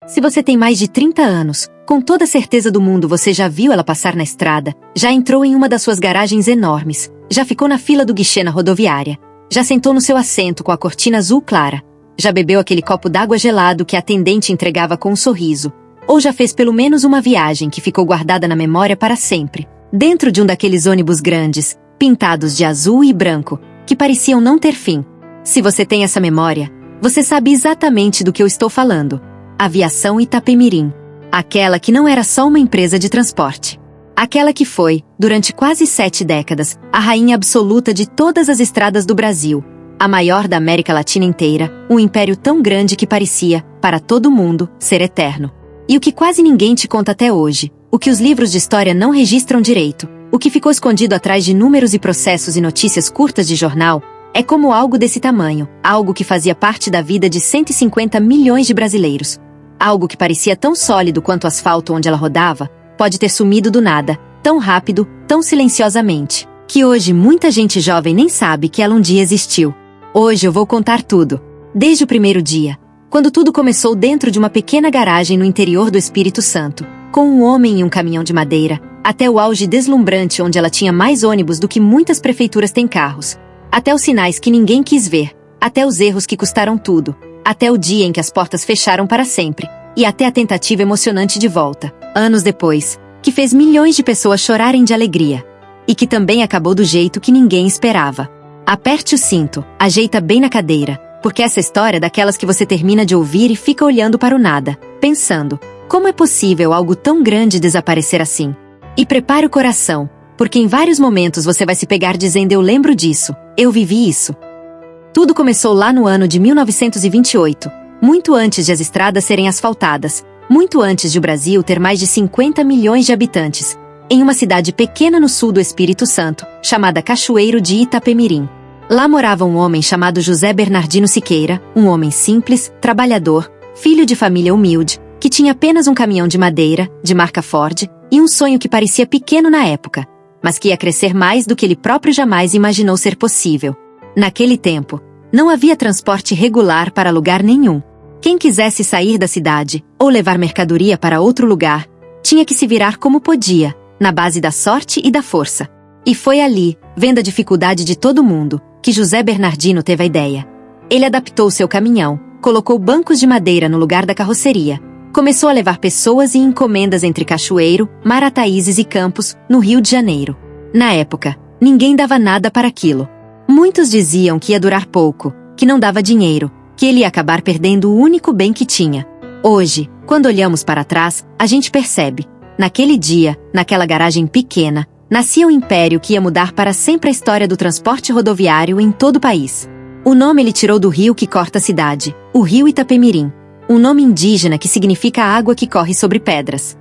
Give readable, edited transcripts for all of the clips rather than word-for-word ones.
Se você tem mais de 30 anos, com toda certeza do mundo você já viu ela passar na estrada, já entrou em uma das suas garagens enormes, já ficou na fila do guichê na rodoviária, já sentou no seu assento com a cortina azul clara, já bebeu aquele copo d'água gelado que a atendente entregava com um sorriso, ou já fez pelo menos uma viagem que ficou guardada na memória para sempre, dentro de um daqueles ônibus grandes, pintados de azul e branco, que pareciam não ter fim. Se você tem essa memória, você sabe exatamente do que eu estou falando. Aviação Itapemirim. Aquela que não era só uma empresa de transporte. Aquela que foi, durante quase 7 décadas, a rainha absoluta de todas as estradas do Brasil, a maior da América Latina inteira, um império tão grande que parecia, para todo mundo, ser eterno. E o que quase ninguém te conta até hoje, o que os livros de história não registram direito, o que ficou escondido atrás de números e processos e notícias curtas de jornal, é como algo desse tamanho, algo que fazia parte da vida de 150 milhões de brasileiros. Algo que parecia tão sólido quanto o asfalto onde ela rodava, pode ter sumido do nada, tão rápido, tão silenciosamente, que hoje muita gente jovem nem sabe que ela um dia existiu. Hoje eu vou contar tudo. Desde o primeiro dia, quando tudo começou dentro de uma pequena garagem no interior do Espírito Santo, com um homem e um caminhão de madeira, até o auge deslumbrante onde ela tinha mais ônibus do que muitas prefeituras têm carros, até os sinais que ninguém quis ver, até os erros que custaram tudo, até o dia em que as portas fecharam para sempre, e até a tentativa emocionante de volta, anos depois, que fez milhões de pessoas chorarem de alegria. E que também acabou do jeito que ninguém esperava. Aperte o cinto, ajeita bem na cadeira, porque essa história é daquelas que você termina de ouvir e fica olhando para o nada, pensando, como é possível algo tão grande desaparecer assim? E prepare o coração, porque em vários momentos você vai se pegar dizendo eu lembro disso, eu vivi isso. Tudo começou lá no ano de 1928, muito antes de as estradas serem asfaltadas, muito antes de o Brasil ter mais de 50 milhões de habitantes, em uma cidade pequena no sul do Espírito Santo, chamada Cachoeiro de Itapemirim. Lá morava um homem chamado José Bernardino Siqueira, um homem simples, trabalhador, filho de família humilde, que tinha apenas um caminhão de madeira, de marca Ford, e um sonho que parecia pequeno na época, mas que ia crescer mais do que ele próprio jamais imaginou ser possível. Naquele tempo, não havia transporte regular para lugar nenhum. Quem quisesse sair da cidade, ou levar mercadoria para outro lugar, tinha que se virar como podia, na base da sorte e da força. E foi ali, vendo a dificuldade de todo mundo, que José Bernardino teve a ideia. Ele adaptou seu caminhão, colocou bancos de madeira no lugar da carroceria, começou a levar pessoas e encomendas entre Cachoeiro, Marataízes e Campos, no Rio de Janeiro. Na época, ninguém dava nada para aquilo. Muitos diziam que ia durar pouco, que não dava dinheiro, que ele ia acabar perdendo o único bem que tinha. Hoje, quando olhamos para trás, a gente percebe. Naquele dia, naquela garagem pequena, nascia um império que ia mudar para sempre a história do transporte rodoviário em todo o país. O nome ele tirou do rio que corta a cidade, o rio Itapemirim, um nome indígena que significa água que corre sobre pedras.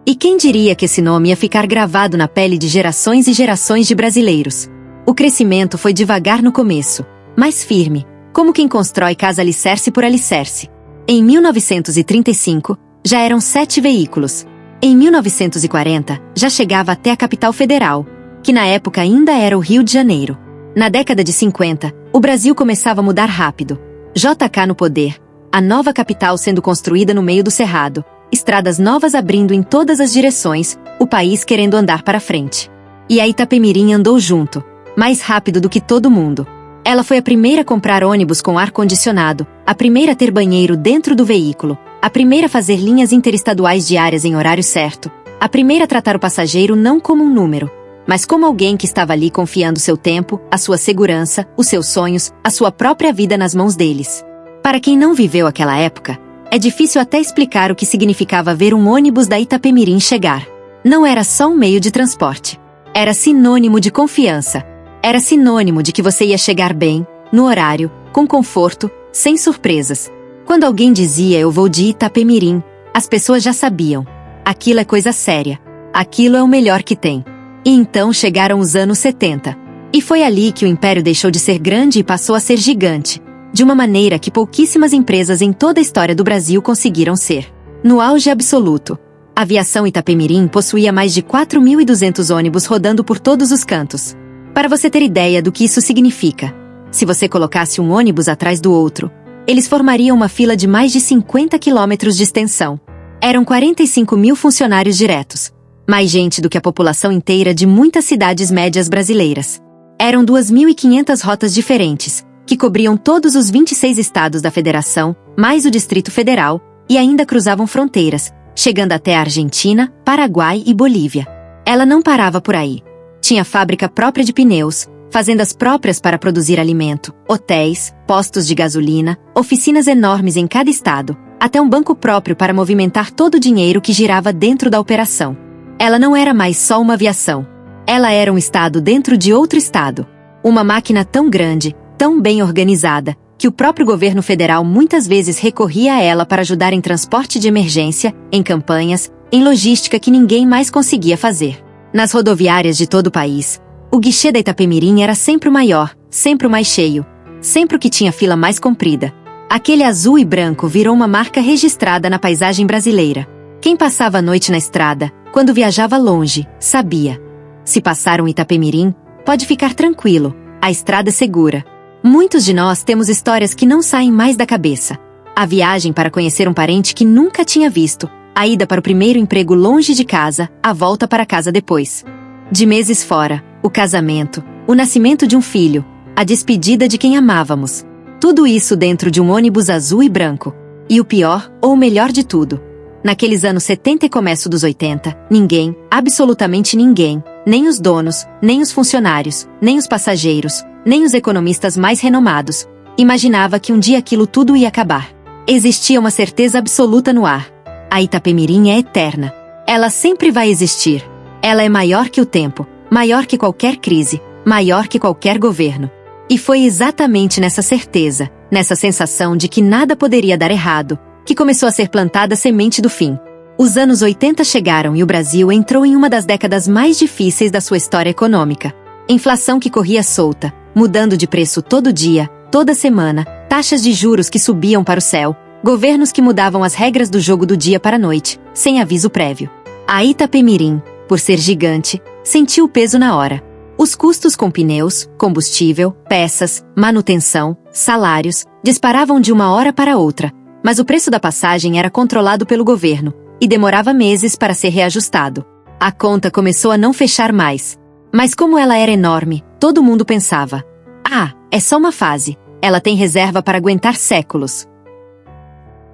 E quem diria que esse nome ia ficar gravado na pele de gerações e gerações de brasileiros? O crescimento foi devagar no começo, mas firme, como quem constrói casa alicerce por alicerce. Em 1935, já eram 7 veículos. Em 1940, já chegava até a capital federal, que na época ainda era o Rio de Janeiro. Na década de 50, o Brasil começava a mudar rápido. JK no poder, a nova capital sendo construída no meio do cerrado, estradas novas abrindo em todas as direções, o país querendo andar para frente. E a Itapemirim andou junto, mais rápido do que todo mundo. Ela foi a primeira a comprar ônibus com ar-condicionado, a primeira a ter banheiro dentro do veículo, a primeira a fazer linhas interestaduais diárias em horário certo, a primeira a tratar o passageiro não como um número, mas como alguém que estava ali confiando seu tempo, a sua segurança, os seus sonhos, a sua própria vida nas mãos deles. Para quem não viveu aquela época, é difícil até explicar o que significava ver um ônibus da Itapemirim chegar. Não era só um meio de transporte. Era sinônimo de confiança. Era sinônimo de que você ia chegar bem, no horário, com conforto, sem surpresas. Quando alguém dizia eu vou de Itapemirim, as pessoas já sabiam. Aquilo é coisa séria. Aquilo é o melhor que tem. E então chegaram os anos 70. E foi ali que o império deixou de ser grande e passou a ser gigante, de uma maneira que pouquíssimas empresas em toda a história do Brasil conseguiram ser. No auge absoluto, a aviação Itapemirim possuía mais de 4.200 ônibus rodando por todos os cantos. Para você ter ideia do que isso significa, se você colocasse um ônibus atrás do outro, Eles formariam uma fila de mais de 50 quilômetros de extensão. Eram 45 mil funcionários diretos. Mais gente do que a população inteira de muitas cidades médias brasileiras. Eram 2.500 rotas diferentes, que cobriam todos os 26 estados da federação, mais o Distrito Federal, e ainda cruzavam fronteiras, chegando até a Argentina, Paraguai e Bolívia. Ela não parava por aí. Tinha fábrica própria de pneus, fazendas próprias para produzir alimento, hotéis, postos de gasolina, oficinas enormes em cada estado, até um banco próprio para movimentar todo o dinheiro que girava dentro da operação. Ela não era mais só uma aviação. Ela era um estado dentro de outro estado. Uma máquina tão grande, tão bem organizada, que o próprio governo federal muitas vezes recorria a ela para ajudar em transporte de emergência, em campanhas, em logística que ninguém mais conseguia fazer. Nas rodoviárias de todo o país, o guichê da Itapemirim era sempre o maior, sempre o mais cheio, sempre o que tinha fila mais comprida. Aquele azul e branco virou uma marca registrada na paisagem brasileira. Quem passava a noite na estrada, quando viajava longe, sabia. Se passar um Itapemirim, pode ficar tranquilo, a estrada é segura. Muitos de nós temos histórias que não saem mais da cabeça. A viagem para conhecer um parente que nunca tinha visto, a ida para o primeiro emprego longe de casa, a volta para casa depois. De meses fora, o casamento, o nascimento de um filho, a despedida de quem amávamos. Tudo isso dentro de um ônibus azul e branco. E o pior, ou o melhor de tudo, naqueles anos 70 e começo dos 80, ninguém, absolutamente ninguém, nem os donos, nem os funcionários, nem os passageiros, nem os economistas mais renomados, imaginava que um dia aquilo tudo ia acabar. Existia uma certeza absoluta no ar. A Itapemirim é eterna. Ela sempre vai existir. Ela é maior que o tempo, maior que qualquer crise, maior que qualquer governo. E foi exatamente nessa certeza, nessa sensação de que nada poderia dar errado, que começou a ser plantada a semente do fim. Os anos 80 chegaram e o Brasil entrou em uma das décadas mais difíceis da sua história econômica. Inflação que corria solta, mudando de preço todo dia, toda semana, taxas de juros que subiam para o céu, governos que mudavam as regras do jogo do dia para a noite, sem aviso prévio. A Itapemirim, por ser gigante, sentiu o peso na hora. Os custos com pneus, combustível, peças, manutenção, salários, disparavam de uma hora para outra, mas o preço da passagem era controlado pelo governo, e demorava meses para ser reajustado. A conta começou a não fechar mais. Mas como ela era enorme, todo mundo pensava: ah, é só uma fase, ela tem reserva para aguentar séculos.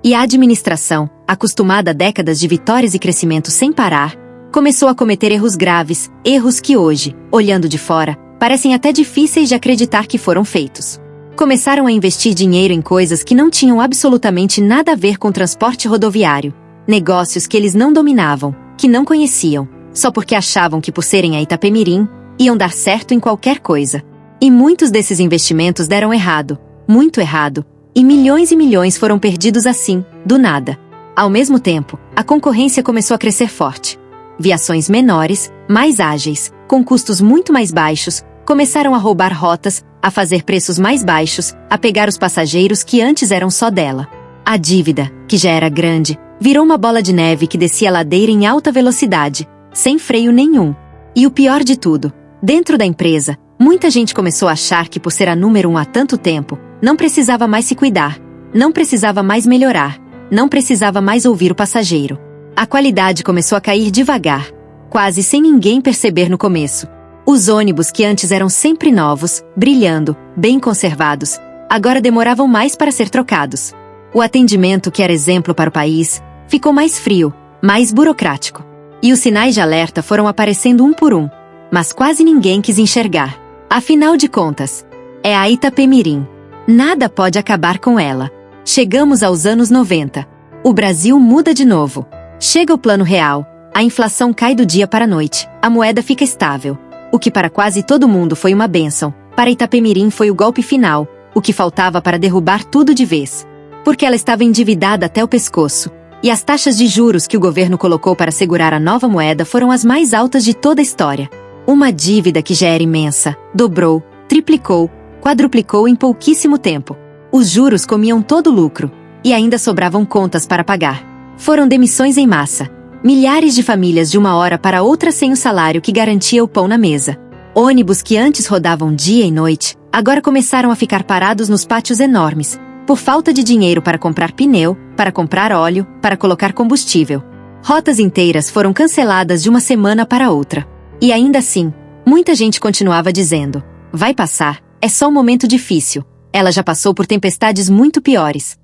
E a administração, acostumada a décadas de vitórias e crescimento sem parar, começou a cometer erros graves, erros que hoje, olhando de fora, parecem até difíceis de acreditar que foram feitos. Começaram a investir dinheiro em coisas que não tinham absolutamente nada a ver com transporte rodoviário, negócios que eles não dominavam, que não conheciam, só porque achavam que por serem a Itapemirim, iam dar certo em qualquer coisa. E muitos desses investimentos deram errado, muito errado, e milhões foram perdidos assim, do nada. Ao mesmo tempo, a concorrência começou a crescer forte. Viações menores, mais ágeis, com custos muito mais baixos, começaram a roubar rotas, a fazer preços mais baixos, a pegar os passageiros que antes eram só dela. A dívida, que já era grande, virou uma bola de neve que descia a ladeira em alta velocidade, sem freio nenhum. E o pior de tudo, dentro da empresa, muita gente começou a achar que por ser a número 1 há tanto tempo, não precisava mais se cuidar, não precisava mais melhorar, não precisava mais ouvir o passageiro. A qualidade começou a cair devagar, quase sem ninguém perceber no começo. Os ônibus que antes eram sempre novos, brilhando, bem conservados, agora demoravam mais para ser trocados. O atendimento, que era exemplo para o país, ficou mais frio, mais burocrático. E os sinais de alerta foram aparecendo um por um, mas quase ninguém quis enxergar. Afinal de contas, é a Itapemirim. Nada pode acabar com ela. Chegamos aos anos 90. O Brasil muda de novo. Chega o Plano Real, a inflação cai do dia para a noite, a moeda fica estável. O que para quase todo mundo foi uma bênção, para Itapemirim foi o golpe final, o que faltava para derrubar tudo de vez. Porque ela estava endividada até o pescoço, e as taxas de juros que o governo colocou para segurar a nova moeda foram as mais altas de toda a história. Uma dívida que já era imensa, dobrou, triplicou, quadruplicou em pouquíssimo tempo. Os juros comiam todo o lucro, e ainda sobravam contas para pagar. Foram demissões em massa, milhares de famílias de uma hora para outra sem o salário que garantia o pão na mesa. Ônibus que antes rodavam dia e noite, agora começaram a ficar parados nos pátios enormes, por falta de dinheiro para comprar pneu, para comprar óleo, para colocar combustível. Rotas inteiras foram canceladas de uma semana para outra. E ainda assim, muita gente continuava dizendo: vai passar, é só um momento difícil. Ela já passou por tempestades muito piores.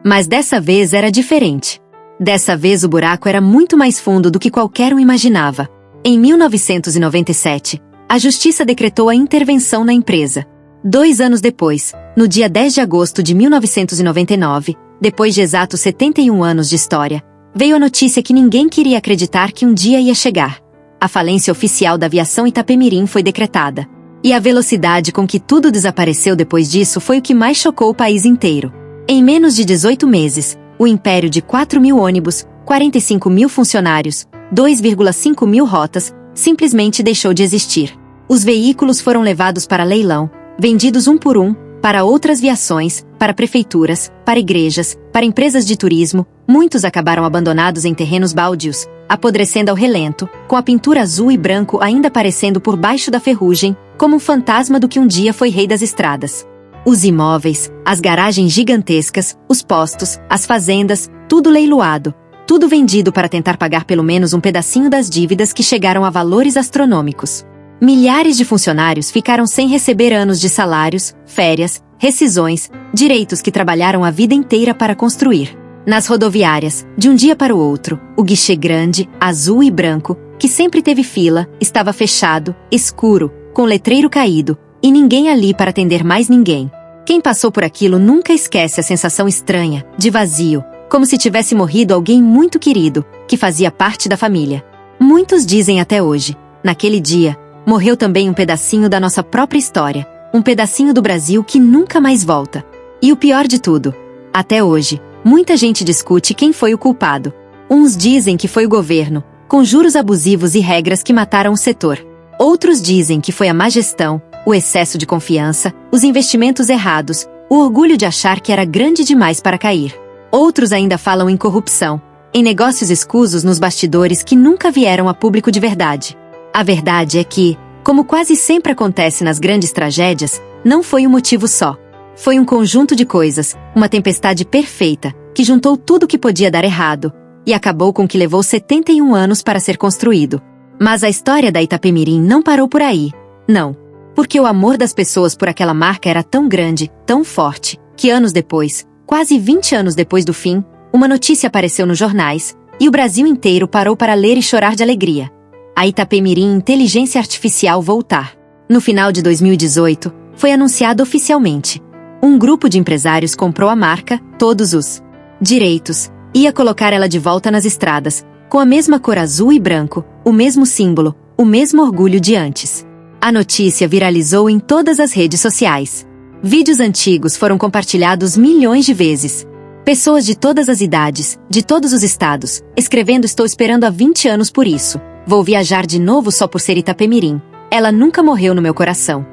Mas dessa vez era diferente. Dessa vez o buraco era muito mais fundo do que qualquer um imaginava. Em 1997, a Justiça decretou a intervenção na empresa. 2 anos depois, no dia 10 de agosto de 1999, depois de exatos 71 anos de história, veio a notícia que ninguém queria acreditar que um dia ia chegar. A falência oficial da aviação Itapemirim foi decretada. E a velocidade com que tudo desapareceu depois disso foi o que mais chocou o país inteiro. Em menos de 18 meses, o império de 4.000 ônibus, 45.000 funcionários, 2,5 mil rotas, simplesmente deixou de existir. Os veículos foram levados para leilão, vendidos um por um, para outras viações, para prefeituras, para igrejas, para empresas de turismo. Muitos acabaram abandonados em terrenos baldios, apodrecendo ao relento, com a pintura azul e branco ainda aparecendo por baixo da ferrugem, como um fantasma do que um dia foi rei das estradas. Os imóveis, as garagens gigantescas, os postos, as fazendas, tudo leiloado, tudo vendido para tentar pagar pelo menos um pedacinho das dívidas que chegaram a valores astronômicos. Milhares de funcionários ficaram sem receber anos de salários, férias, rescisões, direitos que trabalharam a vida inteira para construir. Nas rodoviárias, de um dia para o outro, o guichê grande, azul e branco, que sempre teve fila, estava fechado, escuro, com letreiro caído, e ninguém ali para atender mais ninguém. Quem passou por aquilo nunca esquece a sensação estranha, de vazio, como se tivesse morrido alguém muito querido, que fazia parte da família. Muitos dizem até hoje, naquele dia, morreu também um pedacinho da nossa própria história, um pedacinho do Brasil que nunca mais volta. E o pior de tudo, até hoje, muita gente discute quem foi o culpado. Uns dizem que foi o governo, com juros abusivos e regras que mataram o setor. Outros dizem que foi a má gestão, o excesso de confiança, os investimentos errados, o orgulho de achar que era grande demais para cair. Outros ainda falam em corrupção, em negócios escusos nos bastidores que nunca vieram a público de verdade. A verdade é que, como quase sempre acontece nas grandes tragédias, não foi um motivo só. Foi um conjunto de coisas, uma tempestade perfeita, que juntou tudo que podia dar errado, e acabou com o que levou 71 anos para ser construído. Mas a história da Itapemirim não parou por aí, não. Porque o amor das pessoas por aquela marca era tão grande, tão forte, que anos depois, quase 20 anos depois do fim, uma notícia apareceu nos jornais, e o Brasil inteiro parou para ler e chorar de alegria. A Itapemirim Inteligência Artificial voltar. No final de 2018, foi anunciado oficialmente. Um grupo de empresários comprou a marca, todos os direitos, ia colocar ela de volta nas estradas, com a mesma cor azul e branco, o mesmo símbolo, o mesmo orgulho de antes. A notícia viralizou em todas as redes sociais. Vídeos antigos foram compartilhados milhões de vezes. Pessoas de todas as idades, de todos os estados, escrevendo: estou esperando há 20 anos por isso. Vou viajar de novo só por ser Itapemirim. Ela nunca morreu no meu coração.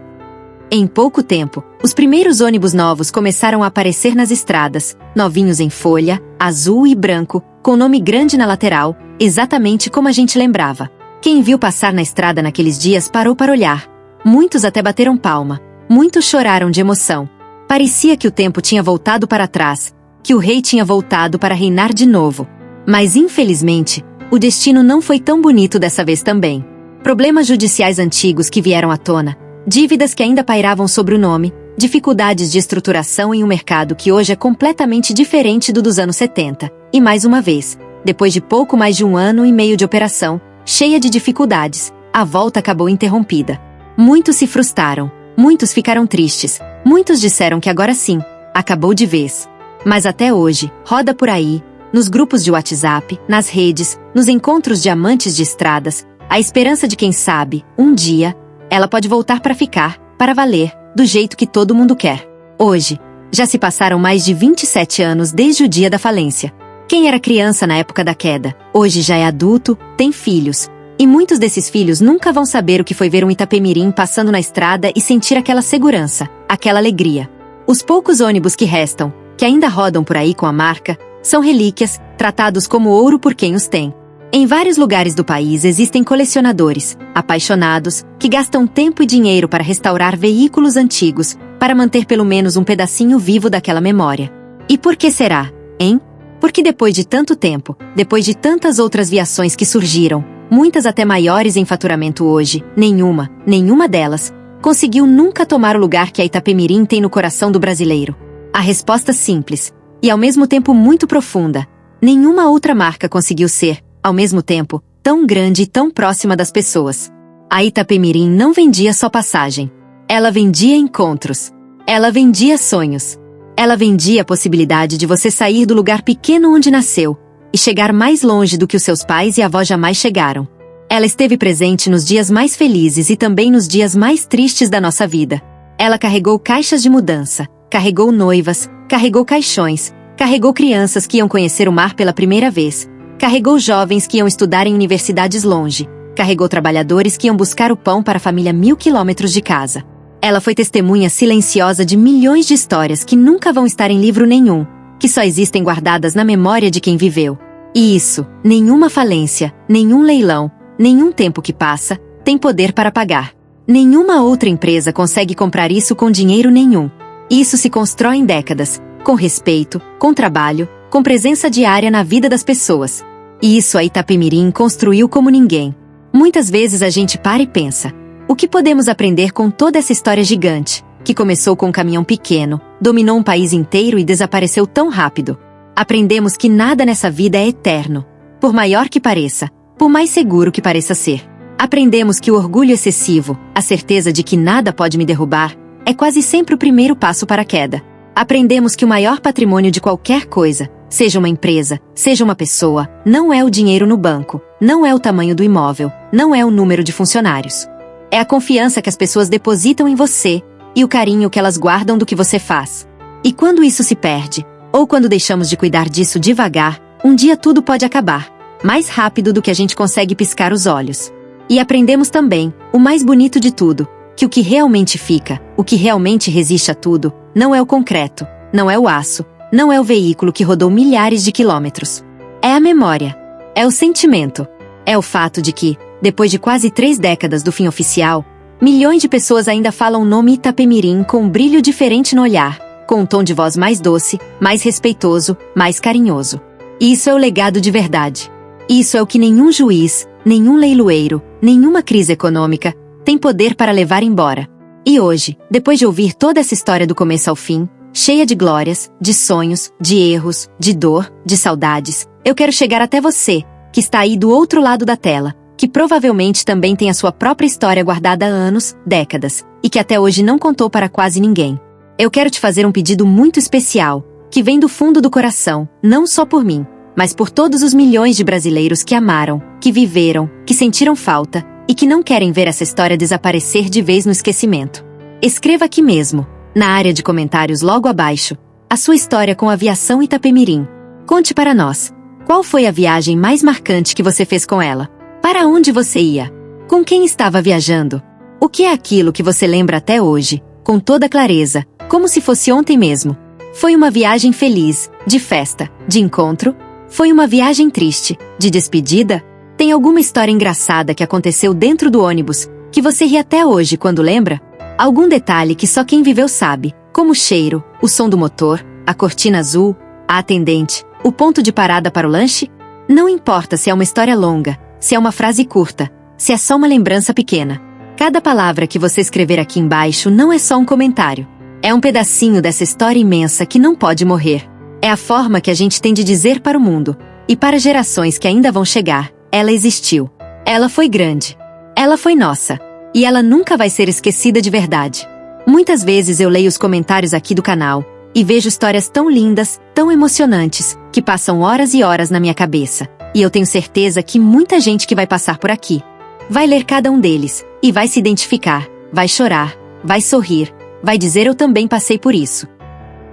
Em pouco tempo, os primeiros ônibus novos começaram a aparecer nas estradas, novinhos em folha, azul e branco, com nome grande na lateral, exatamente como a gente lembrava. Quem viu passar na estrada naqueles dias parou para olhar. Muitos até bateram palma. Muitos choraram de emoção. Parecia que o tempo tinha voltado para trás, que o rei tinha voltado para reinar de novo. Mas, infelizmente, o destino não foi tão bonito dessa vez também. Problemas judiciais antigos que vieram à tona, dívidas que ainda pairavam sobre o nome, dificuldades de estruturação em um mercado que hoje é completamente diferente do dos anos 70. E mais uma vez, depois de pouco mais de 1 ano e meio de operação, cheia de dificuldades, a volta acabou interrompida. Muitos se frustraram, muitos ficaram tristes, muitos disseram que agora sim, acabou de vez. Mas até hoje, roda por aí, nos grupos de WhatsApp, nas redes, nos encontros de amantes de estradas, a esperança de quem sabe, um dia, ela pode voltar para ficar, para valer, do jeito que todo mundo quer. Hoje, já se passaram mais de 27 anos desde o dia da falência. Quem era criança na época da queda, hoje já é adulto, tem filhos. E muitos desses filhos nunca vão saber o que foi ver um Itapemirim passando na estrada e sentir aquela segurança, aquela alegria. Os poucos ônibus que restam, que ainda rodam por aí com a marca, são relíquias, tratados como ouro por quem os tem. Em vários lugares do país existem colecionadores, apaixonados, que gastam tempo e dinheiro para restaurar veículos antigos, para manter pelo menos um pedacinho vivo daquela memória. E por que será, hein? Porque depois de tanto tempo, depois de tantas outras viações que surgiram, muitas até maiores em faturamento hoje, nenhuma delas, conseguiu nunca tomar o lugar que a Itapemirim tem no coração do brasileiro. A resposta simples, e ao mesmo tempo muito profunda: nenhuma outra marca conseguiu ser, ao mesmo tempo, tão grande e tão próxima das pessoas. A Itapemirim não vendia só passagem. Ela vendia encontros. Ela vendia sonhos. Ela vendia a possibilidade de você sair do lugar pequeno onde nasceu e chegar mais longe do que os seus pais e avós jamais chegaram. Ela esteve presente nos dias mais felizes e também nos dias mais tristes da nossa vida. Ela carregou caixas de mudança, carregou noivas, carregou caixões, carregou crianças que iam conhecer o mar pela primeira vez, carregou jovens que iam estudar em universidades longe, carregou trabalhadores que iam buscar o pão para a família 1000 quilômetros de casa. Ela foi testemunha silenciosa de milhões de histórias que nunca vão estar em livro nenhum, que só existem guardadas na memória de quem viveu. E isso, nenhuma falência, nenhum leilão, nenhum tempo que passa, tem poder para pagar. Nenhuma outra empresa consegue comprar isso com dinheiro nenhum. Isso se constrói em décadas, com respeito, com trabalho, com presença diária na vida das pessoas. E isso a Itapemirim construiu como ninguém. Muitas vezes a gente para e pensa: o que podemos aprender com toda essa história gigante, que começou com um caminhão pequeno, dominou um país inteiro e desapareceu tão rápido? Aprendemos que nada nessa vida é eterno, por maior que pareça, por mais seguro que pareça ser. Aprendemos que o orgulho excessivo, a certeza de que nada pode me derrubar, é quase sempre o primeiro passo para a queda. Aprendemos que o maior patrimônio de qualquer coisa, seja uma empresa, seja uma pessoa, não é o dinheiro no banco, não é o tamanho do imóvel, não é o número de funcionários. É a confiança que as pessoas depositam em você e o carinho que elas guardam do que você faz. E quando isso se perde, ou quando deixamos de cuidar disso devagar, um dia tudo pode acabar, mais rápido do que a gente consegue piscar os olhos. E aprendemos também, o mais bonito de tudo, que o que realmente fica, o que realmente resiste a tudo, não é o concreto, não é o aço, não é o veículo que rodou milhares de quilômetros. É a memória. É o sentimento. É o fato de que, depois de quase 3 décadas do fim oficial, milhões de pessoas ainda falam o nome Itapemirim com um brilho diferente no olhar, com um tom de voz mais doce, mais respeitoso, mais carinhoso. Isso é o legado de verdade. Isso é o que nenhum juiz, nenhum leiloeiro, nenhuma crise econômica tem poder para levar embora. E hoje, depois de ouvir toda essa história do começo ao fim, cheia de glórias, de sonhos, de erros, de dor, de saudades, eu quero chegar até você, que está aí do outro lado da tela, que provavelmente também tem a sua própria história guardada há anos, décadas, e que até hoje não contou para quase ninguém. Eu quero te fazer um pedido muito especial, que vem do fundo do coração, não só por mim, mas por todos os milhões de brasileiros que amaram, que viveram, que sentiram falta, e que não querem ver essa história desaparecer de vez no esquecimento. Escreva aqui mesmo, na área de comentários logo abaixo, a sua história com a aviação Itapemirim. Conte para nós, qual foi a viagem mais marcante que você fez com ela? Para onde você ia? Com quem estava viajando? O que é aquilo que você lembra até hoje, com toda clareza, como se fosse ontem mesmo? Foi uma viagem feliz, de festa, de encontro? Foi uma viagem triste, de despedida? Tem alguma história engraçada que aconteceu dentro do ônibus, que você ri até hoje quando lembra? Algum detalhe que só quem viveu sabe, como o cheiro, o som do motor, a cortina azul, a atendente, o ponto de parada para o lanche? Não importa se é uma história longa, se é uma frase curta, se é só uma lembrança pequena. Cada palavra que você escrever aqui embaixo não é só um comentário. É um pedacinho dessa história imensa que não pode morrer. É a forma que a gente tem de dizer para o mundo, e para gerações que ainda vão chegar, ela existiu. Ela foi grande. Ela foi nossa. E ela nunca vai ser esquecida de verdade. Muitas vezes eu leio os comentários aqui do canal, e vejo histórias tão lindas, tão emocionantes, que passam horas e horas na minha cabeça. E eu tenho certeza que muita gente que vai passar por aqui vai ler cada um deles, e vai se identificar, vai chorar, vai sorrir, vai dizer eu também passei por isso.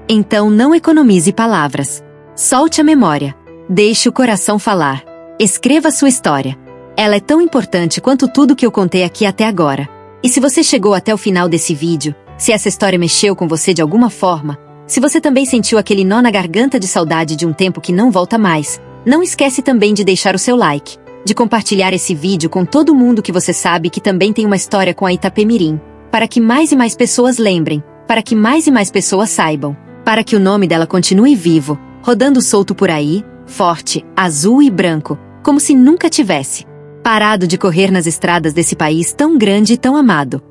Então não economize palavras. Solte a memória. Deixe o coração falar. Escreva sua história. Ela é tão importante quanto tudo que eu contei aqui até agora. E se você chegou até o final desse vídeo, se essa história mexeu com você de alguma forma, se você também sentiu aquele nó na garganta de saudade de um tempo que não volta mais, não esquece também de deixar o seu like, de compartilhar esse vídeo com todo mundo que você sabe que também tem uma história com a Itapemirim, para que mais e mais pessoas lembrem, para que mais e mais pessoas saibam, para que o nome dela continue vivo, rodando solto por aí, forte, azul e branco, como se nunca tivesse parado de correr nas estradas desse país tão grande e tão amado.